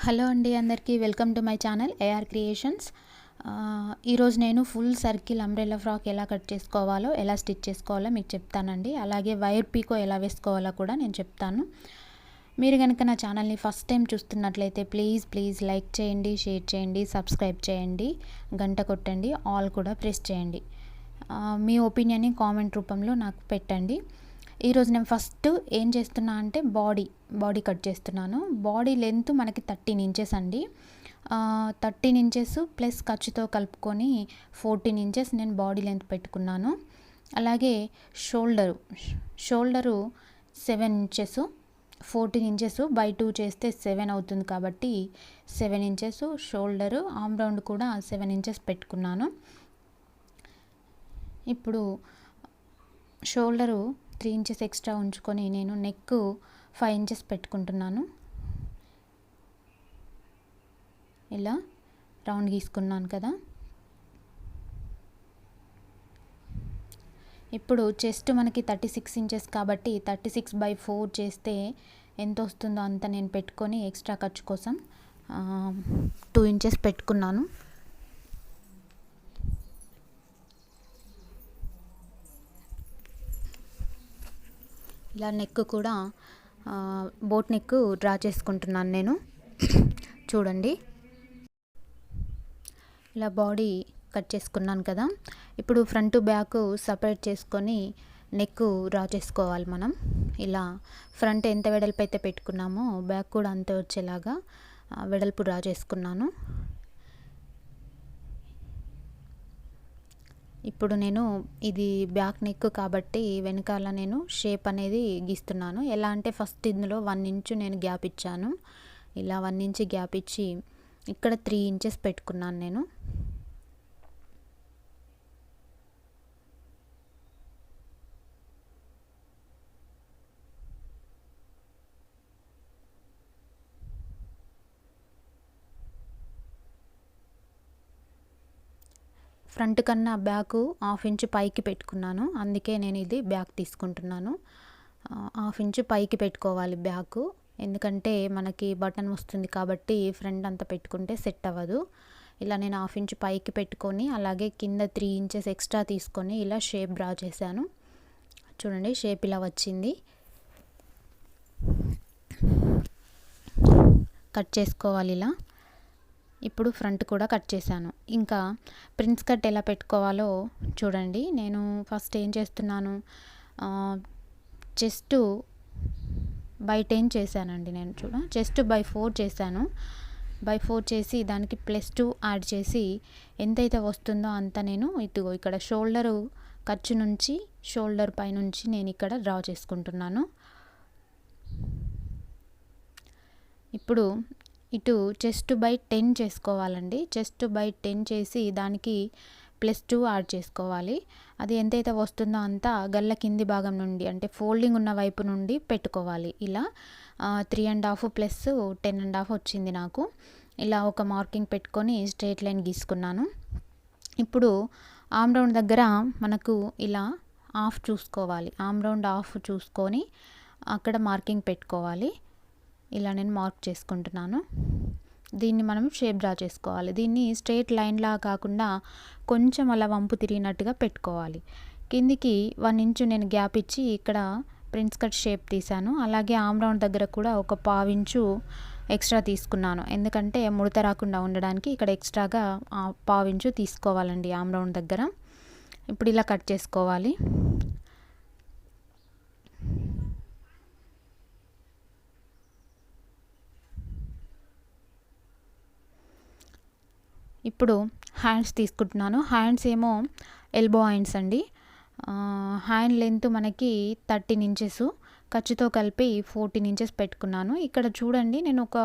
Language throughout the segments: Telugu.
హలో అండి, అందరికీ welcome to my channel AR creations. ఈరోజు నేను ఫుల్ సర్కిల్ అంబ్రెల్లా ఫ్రాక్ ఎలా కట్ చేసుకోవాలో, ఎలా స్టిచ్ చేసుకోవాలో మీకు చెప్తానండి. అలాగే వైర్ పీకో ఎలా వేసుకోవాలో కూడా నేను చెప్తాను. మీరు కనుక నా ఛానల్ని ఫస్ట్ టైం చూస్తున్నట్లయితే ప్లీజ్ లైక్ చేయండి, షేర్ చేయండి, సబ్స్క్రైబ్ చేయండి, గంట కొట్టండి, ఆల్ కూడా ప్రెస్ చేయండి. మీ ఒపీనియన్ని కామెంట్ రూపంలో నాకు పెట్టండి. ఈరోజు నేను ఫస్ట్ ఏం చేస్తున్నా అంటే బాడీ కట్ చేస్తున్నాను. బాడీ లెంత్ మనకి 13 ఇంచెస్ అండి. 13 ఇంచెస్ ప్లస్ ఖర్చుతో కలుపుకొని 14 ఇంచెస్ నేను బాడీ లెంత్ పెట్టుకున్నాను. అలాగే షోల్డరు 7 ఇంచెస్, 14 ఇంచెస్ బై 2 చేస్తే 7 అవుతుంది కాబట్టి 7 ఇంచెస్ షోల్డరు. ఆర్మ్ రౌండ్ కూడా 7 ఇంచెస్ పెట్టుకున్నాను. ఇప్పుడు షోల్డరు 3 ఇంచెస్ ఎక్స్ట్రా ఉంచుకొని నేను నెక్ 5 ఇంచెస్ పెట్టుకుంటున్నాను. ఇలా రౌండ్ గీసుకున్నాను కదా. ఇప్పుడు చెస్ట్ మనకి 36 ఇంచెస్ కాబట్టి 36/4 చేస్తే ఎంత వస్తుందో అంత నేను పెట్టుకొని ఎక్స్ట్రా ఖర్చు కోసం 2 ఇంచెస్ పెట్టుకున్నాను. ఇలా నెక్ కూడా బోట్ నెక్ డ్రా చేసుకుంటున్నాను నేను. చూడండి, ఇలా బాడీ కట్ చేసుకున్నాను కదా. ఇప్పుడు ఫ్రంట్ బ్యాక్ సపరేట్ చేసుకొని నెక్ డ్రా చేసుకోవాలి మనం. ఇలా ఫ్రంట్ ఎంత వెడల్పు అయితే పెట్టుకున్నామో బ్యాక్ కూడా అంతే వచ్చేలాగా వెడల్పు డ్రా చేసుకున్నాను. ఇప్పుడు నేను ఇది బ్యాక్ నెక్ కాబట్టి వెనకాల నేను షేప్ అనేది గీస్తున్నాను. ఎలా అంటే ఫస్ట్ ఇందులో 1 ఇంచు నేను గ్యాప్ ఇచ్చాను. ఇలా 1 ఇంచ్ గ్యాప్ ఇచ్చి ఇక్కడ 3 ఇంచెస్ పెట్టుకున్నాను నేను. ఫ్రంట్ కన్నా బ్యాక్ 1/2 ఇంచ్ పైకి పెట్టుకున్నాను, అందుకే నేను ఇది బ్యాక్ తీసుకుంటున్నాను. 1/2 ఇంచ్ పైకి పెట్టుకోవాలి బ్యాక్, ఎందుకంటే మనకి బటన్ వస్తుంది కాబట్టి ఫ్రంట్ అంతా పెట్టుకుంటే సెట్ అవ్వదు. ఇలా నేను 1/2 ఇంచ్ పైకి పెట్టుకొని అలాగే కింద 3 ఇంచెస్ ఎక్స్ట్రా తీసుకొని ఇలా షేప్ డ్రా చేశాను. చూడండి, షేప్ ఇలా వచ్చింది. కట్ చేసుకోవాలి ఇలా. ఇప్పుడు ఫ్రంట్ కూడా కట్ చేశాను. ఇంకా ప్రిన్స్ కట్ ఎలా పెట్టుకోవాలో చూడండి. నేను ఫస్ట్ ఏం చేస్తున్నాను, చెస్ట్ బై 10 చేశానండి. నేను చెస్ట్ బై 4 చేశాను. బై 4 చేసి దానికి +2 యాడ్ చేసి ఎంతైతే వస్తుందో అంత నేను ఇక్కడ షోల్డరు ఖర్చు నుంచి షోల్డర్ పై నుంచి నేను ఇక్కడ డ్రా చేసుకుంటున్నాను. ఇప్పుడు ఇటు చెస్ట్ బై 10 చేసుకోవాలండి. చెస్ట్ బై 10 చేసి దానికి +2 యాడ్ చేసుకోవాలి. అది ఎంతైతే వస్తుందో అంతా గల్ల కింది భాగం నుండి అంటే ఫోల్డింగ్ ఉన్న వైపు నుండి పెట్టుకోవాలి. ఇలా 3.5 + 10.5 వచ్చింది నాకు. ఇలా ఒక మార్కింగ్ పెట్టుకొని స్ట్రైట్ లైన్ గీసుకున్నాను. ఇప్పుడు ఆర్మ్ రౌండ్ దగ్గర మనకు ఇలా హాఫ్ చూసుకోవాలి. ఆర్మ్ రౌండ్ హాఫ్ చూసుకొని అక్కడ మార్కింగ్ పెట్టుకోవాలి. ఇలా నేను మార్క్ చేసుకుంటున్నాను. దీన్ని మనం షేప్ డ్రా చేసుకోవాలి. దీన్ని స్ట్రైట్ లైన్లా కాకుండా కొంచెం అలా వంపు తిరిగినట్టుగా పెట్టుకోవాలి. కిందికి 1 ఇంచు నేను గ్యాప్ ఇచ్చి ఇక్కడ ప్రిన్స్ కట్ షేప్ తీశాను. అలాగే ఆర్మ్ రౌండ్ దగ్గర కూడా ఒక 1/2 ఇంచు ఎక్స్ట్రా తీసుకున్నాను, ఎందుకంటే ముడత రాకుండా ఉండడానికి ఇక్కడ ఎక్స్ట్రాగా 1/2 ఇంచు తీసుకోవాలండి ఆర్మ్ రౌండ్ దగ్గర. ఇప్పుడు ఇలా కట్ చేసుకోవాలి. ఇప్పుడు హ్యాండ్స్ తీసుకుంటున్నాను. హ్యాండ్స్ ఏమో ఎల్బో హ్యాండ్స్ అండి. హ్యాండ్ లెంత్ మనకి 13 ఇంచెస్, ఖర్చుతో కలిపి 14 ఇంచెస్ పెట్టుకున్నాను. ఇక్కడ చూడండి, నేను ఒక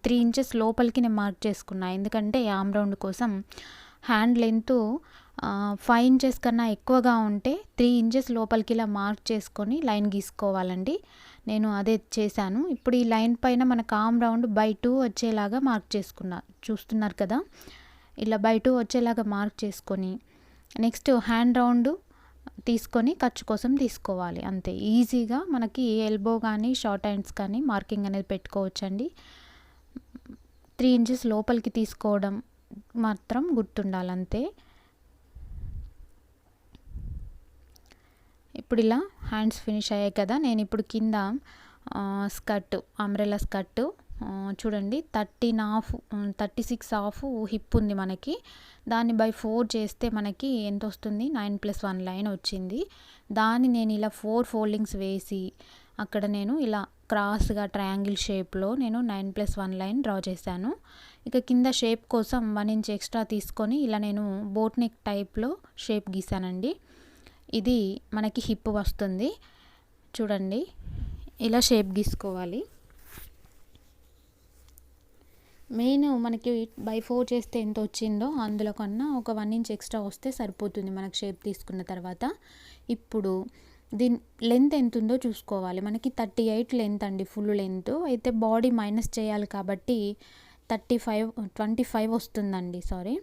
3 ఇంచెస్ లోపలికి నేను మార్క్ చేసుకున్నాను, ఎందుకంటే ఆర్మ్ రౌండ్ కోసం హ్యాండ్ లెంత్ 5 ఇంచెస్ కన్నా ఎక్కువగా ఉంటే 3 ఇంచెస్ లోపలికి ఇలా మార్క్ చేసుకొని లైన్ గీసుకోవాలండి. నేను అదే చేశాను. ఇప్పుడు ఈ లైన్ పైన మనకు ఆర్మ్ రౌండ్ బై 2 వచ్చేలాగా మార్క్ చేసుకున్నా, చూస్తున్నారు కదా. ఇలా బై 2 వచ్చేలాగా మార్క్ చేసుకొని నెక్స్ట్ హ్యాండ్ రౌండ్ తీసుకొని ఖర్చు కోసం తీసుకోవాలి. అంతే, ఈజీగా మనకి ఎల్బో కానీ షార్ట్ హ్యాండ్స్ కానీ మార్కింగ్ అనేది పెట్టుకోవచ్చండి. 3 ఇంచెస్ లోపలికి తీసుకోవడం మాత్రం గుర్తుండాలి అంతే. ఇప్పుడు ఇలా హ్యాండ్స్ ఫినిష్ అయ్యాయి కదా. నేను ఇప్పుడు కింద స్కర్ట్, అంబ్రెల్లా స్కర్ట్ చూడండి 36 హిప్ ఉంది మనకి. దాన్ని బై 4 చేస్తే మనకి ఎంత వస్తుంది, 9+1 లైన్ వచ్చింది. దాన్ని నేను ఇలా 4 ఫోల్డింగ్స్ వేసి అక్కడ నేను ఇలా క్రాస్గా ట్రయాంగిల్ షేప్లో నేను 9+1 లైన్ డ్రా చేశాను. ఇక కింద షేప్ కోసం 1 ఇంచ్ ఎక్స్ట్రా తీసుకొని ఇలా నేను బోట్ నెక్ టైప్లో షేప్ గీసానండి. ఇది మనకి హిప్ వస్తుంది చూడండి. ఇలా షేప్ గీసుకోవాలి. మెయిన్ మనకి బై 4 చేస్తే ఎంత వచ్చిందో అందులో కన్నా ఒక 1 ఇంచ్ ఎక్స్ట్రా వస్తే సరిపోతుంది మనకి షేప్ తీసుకున్న తర్వాత. ఇప్పుడు దీని లెంత్ ఎంత ఉందో చూసుకోవాలి. మనకి 38 లెంత్ అండి, ఫుల్ లెంత్. అయితే బాడీ మైనస్ చేయాలి కాబట్టి 25 వస్తుందండి, సారీ,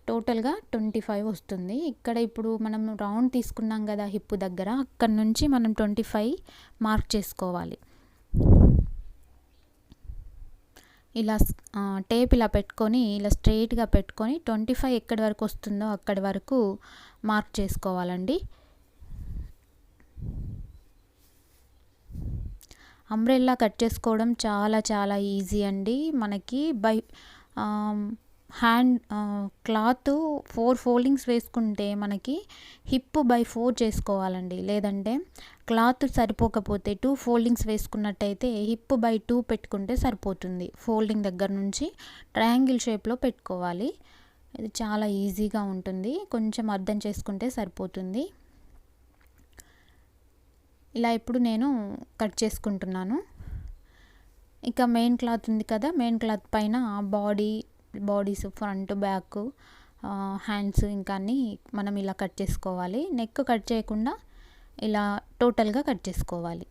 టోటల్గా 25 వస్తుంది. ఇక్కడ ఇప్పుడు మనం రౌండ్ తీసుకున్నాం కదా హిప్ దగ్గర, అక్కడ నుంచి మనం 25 మార్క్ చేసుకోవాలి. ఇలా టేప్ ఇలా పెట్టుకొని ఇలా స్ట్రెయిట్గా పెట్టుకొని 25 ఎక్కడి వరకు వస్తుందో అక్కడి వరకు మార్క్ చేసుకోవాలండి. అంబ్రెల్లా కట్ చేసుకోవడం చాలా చాలా ఈజీ అండి. మనకి బై హ్యాండ్ క్లాత్ 4 ఫోల్డింగ్స్ వేసుకుంటే మనకి హిప్ బై 4 చేసుకోవాలండి. లేదంటే క్లాత్ సరిపోకపోతే 2 ఫోల్డింగ్స్ వేసుకున్నట్టయితే హిప్ బై 2 పెట్టుకుంటే సరిపోతుంది. ఫోల్డింగ్ దగ్గర నుంచి ట్రయాంగిల్ షేప్లో పెట్టుకోవాలి. ఇది చాలా ఈజీగా ఉంటుంది, కొంచెం అర్థం చేసుకుంటే సరిపోతుంది. ఇలా ఇప్పుడు నేను కట్ చేసుకుంటున్నాను. ఇక మెయిన్ క్లాత్ ఉంది కదా, మెయిన్ క్లాత్ పైన బాడీస్ ఫ్రంట్ బ్యాక్ హ్యాండ్స్ ఇంకా అన్నీ మనం ఇలా కట్ చేసుకోవాలి. నెక్ కట్ చేయకుండా ఇలా టోటల్గా కట్ చేసుకోవాలి.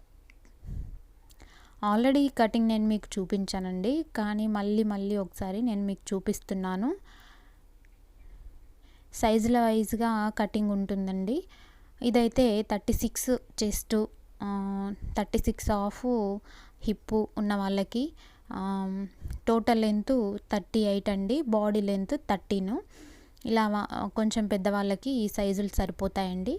ఆల్రెడీ కటింగ్ నేను మీకు చూపించానండి, కానీ మళ్ళీ ఒకసారి నేను మీకు చూపిస్తున్నాను. సైజుల వైజ్గా కటింగ్ ఉంటుందండి. ఇదైతే 36 చెస్ట్, 36 హిప్ ఉన్న వాళ్ళకి టోటల్ లెంత్ 38 అండి, బాడీ లెంత్ 13. ఇలా కొంచెం పెద్దవాళ్ళకి ఈ సైజులు సరిపోతాయండి.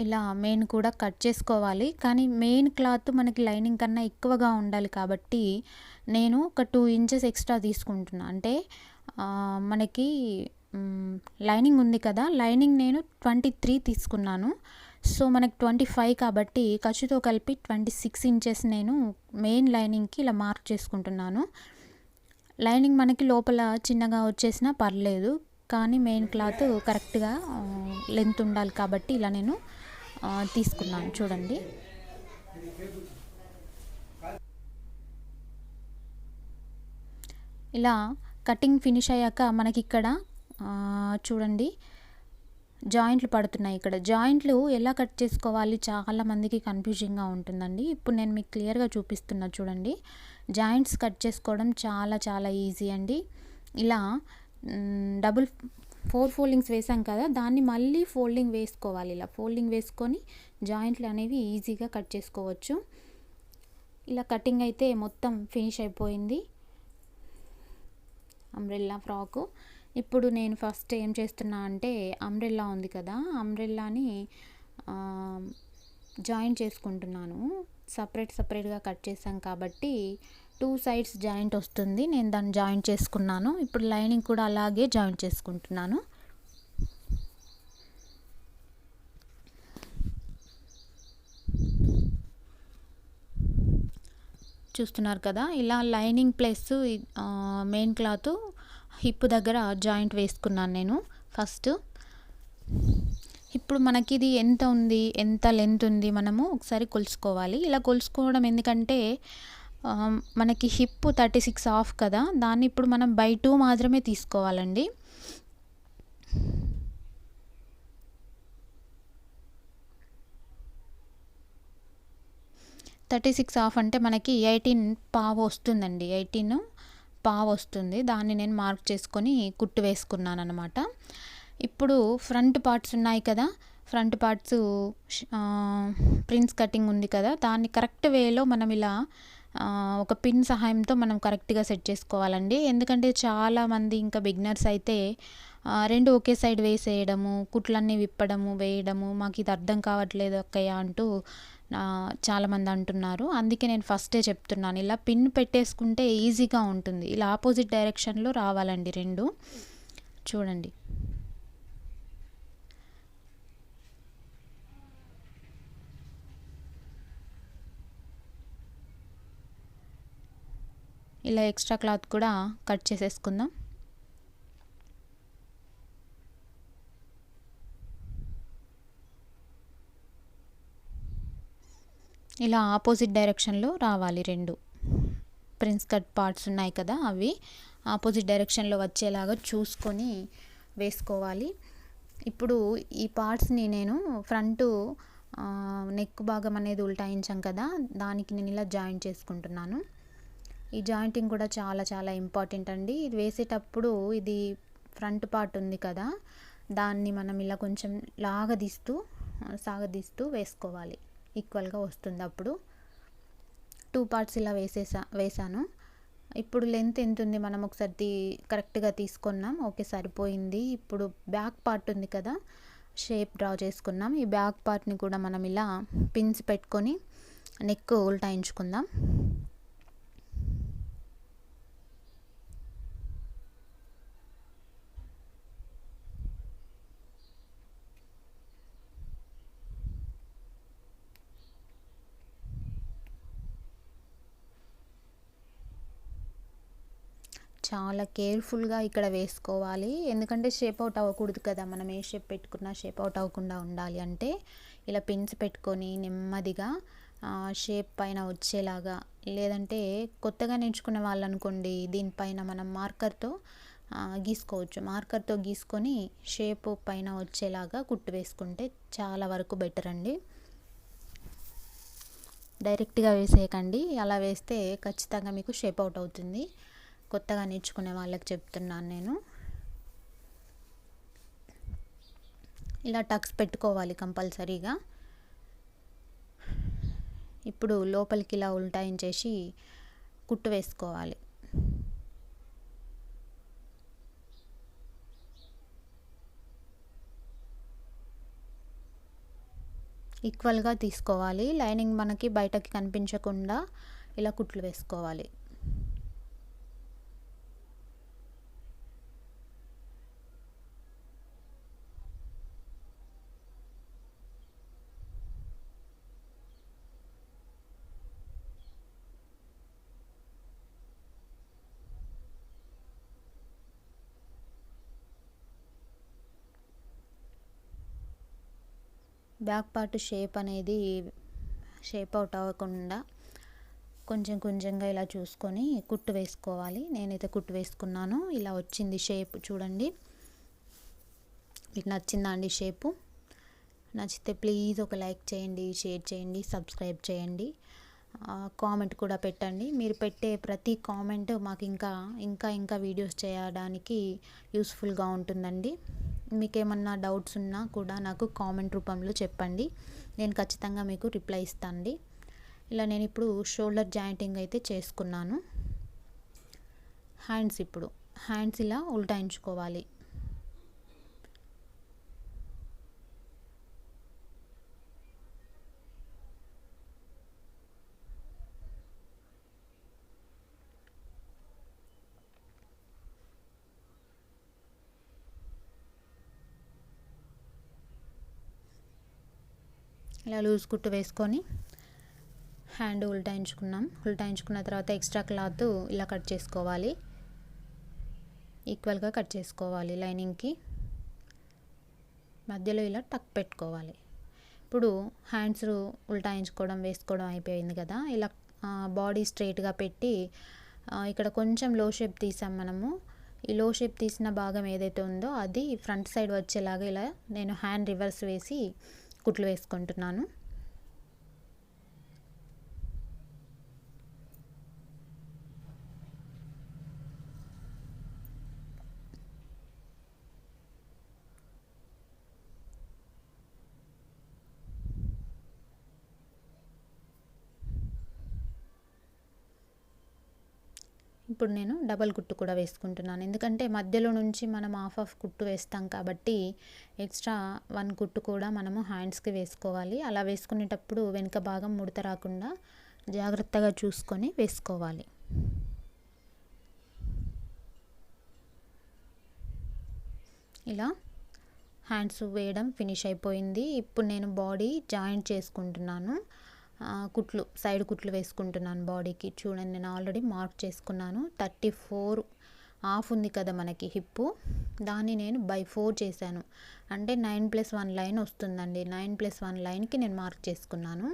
ఇలా మెయిన్ కూడా కట్ చేసుకోవాలి, కానీ మెయిన్ క్లాత్ మనకి లైనింగ్ కన్నా ఎక్కువగా ఉండాలి కాబట్టి నేను ఒక 2 ఇంచెస్ ఎక్స్ట్రా తీసుకుంటున్నా. అంటే మనకి లైనింగ్ ఉంది కదా, లైనింగ్ నేను 23 తీసుకున్నాను. సో మనకి 25 కాబట్టి ఖర్చుతో కలిపి 26 ఇంచెస్ నేను మెయిన్ లైనింగ్కి ఇలా మార్క్ చేసుకుంటున్నాను. లైనింగ్ మనకి లోపల చిన్నగా వచ్చేసినా పర్లేదు, కానీ మెయిన్ క్లాత్ కరెక్ట్గా లెంత్ ఉండాలి కాబట్టి ఇలా నేను తీసుకున్నాను చూడండి. ఇలా కటింగ్ ఫినిష్ అయ్యాక మనకి ఇక్కడ చూడండి జాయింట్లు పడుతున్నాయి. ఇక్కడ జాయింట్లు ఎలా కట్ చేసుకోవాలి చాలామందికి కన్ఫ్యూజింగ్గా ఉంటుందండి. ఇప్పుడు నేను మీకు క్లియర్గా చూపిస్తున్నా చూడండి. జాయింట్స్ కట్ చేసుకోవడం చాలా చాలా ఈజీ అండి. ఇలా 4 ఫోల్డింగ్స్ వేసాం కదా, దాన్ని మళ్ళీ ఫోల్డింగ్ వేసుకోవాలి. ఇలా ఫోల్డింగ్ వేసుకొని జాయింట్లు అనేవి ఈజీగా కట్ చేసుకోవచ్చు. ఇలా కటింగ్ అయితే మొత్తం ఫినిష్ అయిపోయింది అంబ్రెల్లా ఫ్రాకు. ఇప్పుడు నేను ఫస్ట్ ఏం చేస్తున్నా అంటే, అంబ్రెల్లా ఉంది కదా, అంబ్రెల్లాని జాయింట్ చేసుకుంటున్నాను. సపరేట్గా కట్ చేసాం కాబట్టి 2 సైడ్స్ జాయింట్ వస్తుంది. నేను దాన్ని జాయింట్ చేసుకున్నాను. ఇప్పుడు లైనింగ్ కూడా అలాగే జాయింట్ చేసుకుంటున్నాను. చూస్తున్నారు కదా, ఇలా lining plus main cloth hip దగ్గర జాయింట్ వేసుకున్నాను నేను ఫస్ట్. ఇప్పుడు మనకి ఇది ఎంత ఉంది, ఎంత లెంత్ ఉంది మనము ఒకసారి కొలుసుకోవాలి. ఇలా కొలుసుకోవడం ఎందుకంటే మనకి హిప్ 36 కదా, దాన్ని ఇప్పుడు మనం బై 2 మాత్రమే తీసుకోవాలండి. ½ అంటే మనకి 18 పావు వస్తుందండి, 18 పావు వస్తుంది. దాన్ని నేను మార్క్ చేసుకొని కుట్టు వేసుకున్నాను అనమాట. ఇప్పుడు ఫ్రంట్ పార్ట్స్ ఉన్నాయి కదా, ఫ్రంట్ పార్ట్స్ ప్రిన్స్ కటింగ్ ఉంది కదా, దాన్ని కరెక్ట్ వేలో మనం ఇలా ఒక పిన్ సహాయంతో మనం కరెక్ట్గా సెట్ చేసుకోవాలండి. ఎందుకంటే చాలామంది ఇంకా బిగినర్స్ అయితే రెండు ఒకే సైడ్ వేసేయడము, కుట్లన్నీ విప్పడము, వేయడము, మాకు ఇది అర్థం కావట్లేదు అక్కయ్య అంటూ చాలామంది అంటున్నారు. అందుకే నేను ఫస్టే చెప్తున్నాను, ఇలా పిన్ పెట్టేసుకుంటే ఈజీగా ఉంటుంది. ఇలా ఆపోజిట్ డైరెక్షన్లో రావాలండి రెండు. చూడండి, ఇలా ఎక్స్ట్రా క్లాత్ కూడా కట్ చేసేసుకుందాం. ఇలా ఆపోజిట్ డైరెక్షన్లో రావాలి రెండు. ప్రిన్స్ కట్ పార్ట్స్ ఉన్నాయి కదా, అవి ఆపోజిట్ డైరెక్షన్లో వచ్చేలాగా చూసుకొని వేసుకోవాలి. ఇప్పుడు ఈ పార్ట్స్ని నేను ఫ్రంట్ నెక్ భాగం అనేది ఉల్టాయించాం కదా, దానికి నేను ఇలా జాయింట్ చేసుకుంటున్నాను. ఈ జాయింటింగ్ కూడా చాలా చాలా ఇంపార్టెంట్ అండి. ఇది వేసేటప్పుడు ఇది ఫ్రంట్ పార్ట్ ఉంది కదా, దాన్ని మనం ఇలా కొంచెం సాగదీస్తూ వేసుకోవాలి. ఈక్వల్గా వస్తుంది అప్పుడు. 2 పార్ట్స్ ఇలా వేసాను. ఇప్పుడు లెంత్ ఎంత ఉంది మనం ఒకసారి కరెక్ట్గా తీసుకున్నాం. ఓకే, సరిపోయింది. ఇప్పుడు బ్యాక్ పార్ట్ ఉంది కదా, షేప్ డ్రా చేసుకున్నాం. ఈ బ్యాక్ పార్ట్ని కూడా మనం ఇలా పిన్స్ పెట్టుకొని నెక్ ఉల్టాయించుకుందాం. చాలా కేర్ఫుల్గా ఇక్కడ వేసుకోవాలి, ఎందుకంటే షేప్ అవుట్ అవ్వకూడదు కదా. మనం ఏ షేప్ పెట్టుకున్నా షేప్ అవుట్ అవ్వకుండా ఉండాలి అంటే ఇలా పిన్స్ పెట్టుకొని నెమ్మదిగా షేప్ పైన వచ్చేలాగా, లేదంటే కొత్తగా నేర్చుకునే వాళ్ళు అనుకోండి, దీనిపైన మనం మార్కర్తో గీసుకోవచ్చు. మార్కర్తో గీసుకొని షేప్ పైన వచ్చేలాగా కుట్టు వేసుకుంటే చాలా వరకు బెటర్ అండి. డైరెక్ట్గా వేసేయకండి, అలా వేస్తే ఖచ్చితంగా మీకు షేప్ అవుట్ అవుతుంది. కొత్తగా నేర్చుకునే వాళ్ళకి చెప్తున్నాను నేను. ఇలా టక్స్ పెట్టుకోవాలి కంపల్సరీగా. ఇప్పుడు లోపలికి ఇలా ఉల్టాయించేసి కుట్టు వేసుకోవాలి. ఈక్వల్గా తీసుకోవాలి, లైనింగ్ మనకి బయటకి కనిపించకుండా ఇలా కుట్లు వేసుకోవాలి. బ్యాక్ పార్ట్ షేప్ అవుట్ అవ్వకుండా కొంచెం కొంచెంగా ఇలా చూసుకొని కుట్టు వేసుకోవాలి. నేనైతే కుట్టు వేసుకున్నాను, ఇలా వచ్చింది షేప్. చూడండి, మీకు నచ్చిందా అండి షేపు? నచ్చితే ప్లీజ్ ఒక లైక్ చేయండి, షేర్ చేయండి, సబ్స్క్రైబ్ చేయండి, కామెంట్ కూడా పెట్టండి. మీరు పెట్టే ప్రతి కామెంట్ మాకు ఇంకా వీడియోస్ చేయడానికి యూస్ఫుల్గా ఉంటుందండి. మీకు ఏమన్నా డౌట్స్ ఉన్నా కూడా నాకు కామెంట్ రూపంలో చెప్పండి, నేను ఖచ్చితంగా మీకు రిప్లై ఇస్తానండి. ఇలా నేను ఇప్పుడు షోల్డర్ జాయింటింగ్ అయితే చేసుకున్నాను. హ్యాండ్స్ ఇలా ఉల్టాయించుకోవాలి. ఇలా లూజ్ కుట్టు వేసుకొని హ్యాండ్ ఉల్టాయించుకున్న తర్వాత ఎక్స్ట్రా క్లాత్ ఇలా కట్ చేసుకోవాలి. ఈక్వల్గా కట్ చేసుకోవాలి. లైనింగ్కి మధ్యలో ఇలా టక్ పెట్టుకోవాలి. ఇప్పుడు హ్యాండ్స్ వేసుకోవడం అయిపోయింది కదా, ఇలా బాడీ స్ట్రైట్గా పెట్టి ఇక్కడ కొంచెం లో షేప్ తీసాం మనము. ఈ లో షేప్ తీసిన భాగం ఏదైతే ఉందో అది ఫ్రంట్ సైడ్ వచ్చేలాగా ఇలా నేను హ్యాండ్ రివర్స్ వేసి కుట్లు వేసుకుంటున్నాను. ఇప్పుడు నేను డబల్ కుట్టు కూడా వేసుకుంటున్నాను, ఎందుకంటే మధ్యలో నుంచి మనం హాఫ్ కుట్టు వేస్తాం కాబట్టి ఎక్స్ట్రా 1 కుట్టు కూడా మనము హ్యాండ్స్కి వేసుకోవాలి. అలా వేసుకునేటప్పుడు వెనుక భాగం ముడత రాకుండా జాగ్రత్తగా చూసుకొని వేసుకోవాలి. ఇలా హ్యాండ్స్ వేయడం ఫినిష్ అయిపోయింది. ఇప్పుడు నేను బాడీ జాయింట్ చేసుకుంటున్నాను. కుట్లు, సైడ్ కుట్లు వేసుకుంటున్నాను బాడీకి. చూడండి, నేను ఆల్రెడీ మార్క్ చేసుకున్నాను. 34 హాఫ్ ఉంది కదా మనకి హిప్పు, దాన్ని నేను బై 4 చేశాను. అంటే 9+1 లైన్ వస్తుందండి. 9+1 లైన్కి నేను మార్క్ చేసుకున్నాను.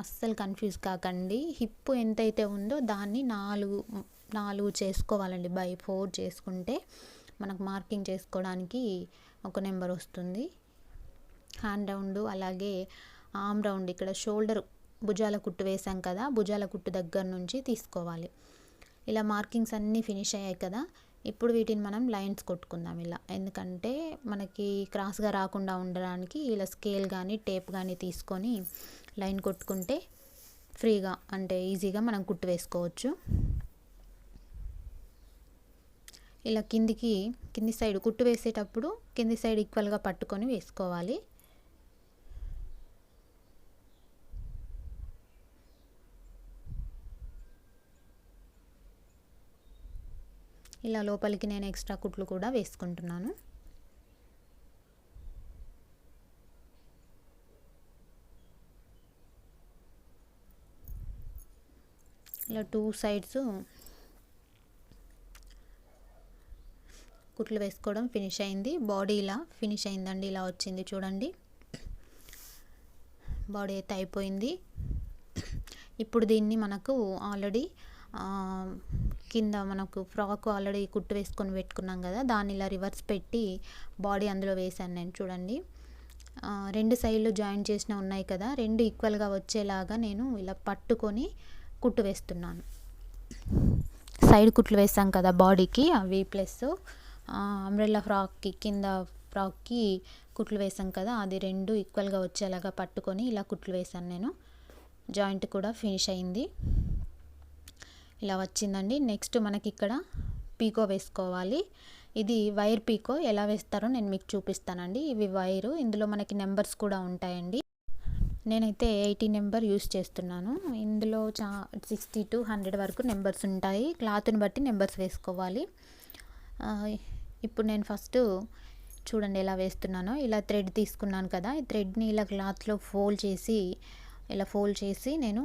అస్సలు కన్ఫ్యూజ్ కాకండి. హిప్ ఎంతైతే ఉందో దాన్ని 4 చేసుకోవాలండి. బై 4 చేసుకుంటే మనకు మార్కింగ్ చేసుకోవడానికి ఒక నెంబర్ వస్తుంది. హ్యాండ్ రౌండ్, అలాగే ఆర్మ్ రౌండ్, ఇక్కడ షోల్డర్ భుజాల కుట్టు వేసాం కదా, భుజాల కుట్టు దగ్గర నుంచి తీసుకోవాలి. ఇలా మార్కింగ్స్ అన్నీ ఫినిష్ అయ్యాయి కదా. ఇప్పుడు వీటిని మనం లైన్స్ కొట్టుకుందాం ఇలా, ఎందుకంటే మనకి క్రాస్గా రాకుండా ఉండడానికి ఇలా స్కేల్ కానీ టేప్ కానీ తీసుకొని లైన్ కొట్టుకుంటే ఫ్రీగా, అంటే ఈజీగా మనం కుట్టు వేసుకోవచ్చు. ఇలా కింది సైడ్ కుట్టు వేసేటప్పుడు కింది సైడ్ ఈక్వల్గా పట్టుకొని వేసుకోవాలి. ఇలా లోపలికి నేను ఎక్స్ట్రా కుట్లు కూడా వేసుకుంటున్నాను. ఇలా 2 సైడ్స్ కుట్లు వేసుకోవడం ఫినిష్ అయింది. బాడీ ఇలా ఫినిష్ అయిందండి. ఇలా వచ్చింది చూడండి, బాడీ అయితే అయిపోయింది. ఇప్పుడు దీన్ని మనకు ఆల్రెడీ కింద మనకు ఫ్రాక్ ఆల్రెడీ కుట్టు వేసుకొని పెట్టుకున్నాం కదా, దాన్ని ఇలా రివర్స్ పెట్టి బాడీ అందులో వేసాను నేను. చూడండి, 2 సైడ్లు జాయిన్ చేసిన ఉన్నాయి కదా, 2 ఈక్వల్గా వచ్చేలాగా నేను ఇలా పట్టుకొని కుట్టు వేస్తున్నాను. సైడ్ కుట్లు వేసాం కదా బాడీకి, అవి ప్లస్ అంబ్రెల్లా ఫ్రాక్కి కింద ఫ్రాక్కి కుట్లు వేసాం కదా, అది 2 ఈక్వల్గా వచ్చేలాగా పట్టుకొని ఇలా కుట్లు వేసాను నేను. జాయింట్ కూడా ఫినిష్ అయింది. ఇలా వచ్చిందండి. నెక్స్ట్ మనకి ఇక్కడ పీకో వేసుకోవాలి. ఇది వైర్ పీకో ఎలా వేస్తారో నేను మీకు చూపిస్తానండి. ఇవి వైరు, ఇందులో మనకి నెంబర్స్ కూడా ఉంటాయండి. నేనైతే 80 నెంబర్ యూస్ చేస్తున్నాను. ఇందులో 60 to 100 వరకు నెంబర్స్ ఉంటాయి. క్లాత్ని బట్టి నెంబర్స్ వేసుకోవాలి. ఇప్పుడు నేను ఫస్ట్ చూడండి ఎలా వేస్తున్నానో. ఇలా థ్రెడ్ తీసుకున్నాను కదా, ఈ థ్రెడ్ని ఇలా క్లాత్లో ఫోల్డ్ చేసి నేను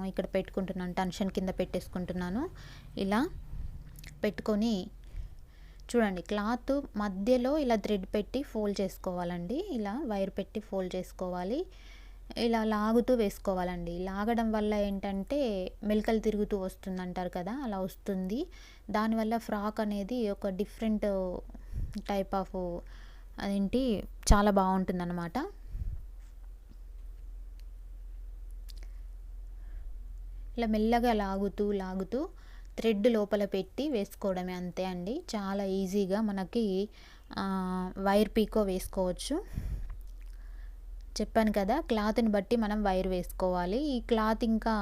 ఇక్కడ పెట్టుకుంటున్నాను. టెన్షన్ కింద పెట్టేసుకుంటున్నాను. ఇలా పెట్టుకొని చూడండి, క్లాత్ మధ్యలో ఇలా థ్రెడ్ పెట్టి ఫోల్డ్ చేసుకోవాలండి. ఇలా వైర్ పెట్టి ఫోల్డ్ చేసుకోవాలి. ఇలా లాగుతూ వేసుకోవాలండి. లాగడం వల్ల ఏంటంటే మెలికలు తిరుగుతూ వస్తుంది అంటారు కదా, అలా వస్తుంది. దానివల్ల ఫ్రాక్ అనేది ఒక డిఫరెంట్ టైప్ ఆఫ్ అదేంటి చాలా బాగుంటుంది అన్నమాట. ఇలా మెల్లగా లాగుతూ థ్రెడ్ లోపల పెట్టి వేసుకోవడమే, అంతే అండి. చాలా ఈజీగా మనకి వైర్ పీకో వేసుకోవచ్చు. చెప్పాను కదా, క్లాత్ని బట్టి మనం వైర్ వేసుకోవాలి. ఈ క్లాత్ ఇంకా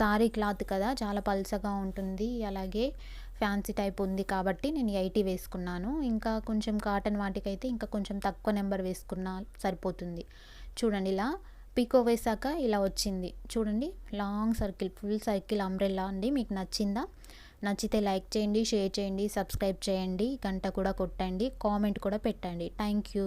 సారీ క్లాత్ కదా, చాలా పల్చగా ఉంటుంది, అలాగే ఫ్యాన్సీ టైప్ ఉంది కాబట్టి నేను 80 వేసుకున్నాను. ఇంకా కొంచెం కాటన్ వాటికైతే ఇంకా కొంచెం తక్కువ నెంబర్ వేసుకున్నా సరిపోతుంది. చూడండి, ఇలా పీకో వేసాక ఇలా వచ్చింది చూడండి, long circle, full circle umbrella అండి. మీకు నచ్చిందా? నచ్చితే లైక్ చేయండి, షేర్ చేయండి, సబ్స్క్రైబ్ చేయండి, గంట కూడా కొట్టండి, కామెంట్ కూడా పెట్టండి. Thank you.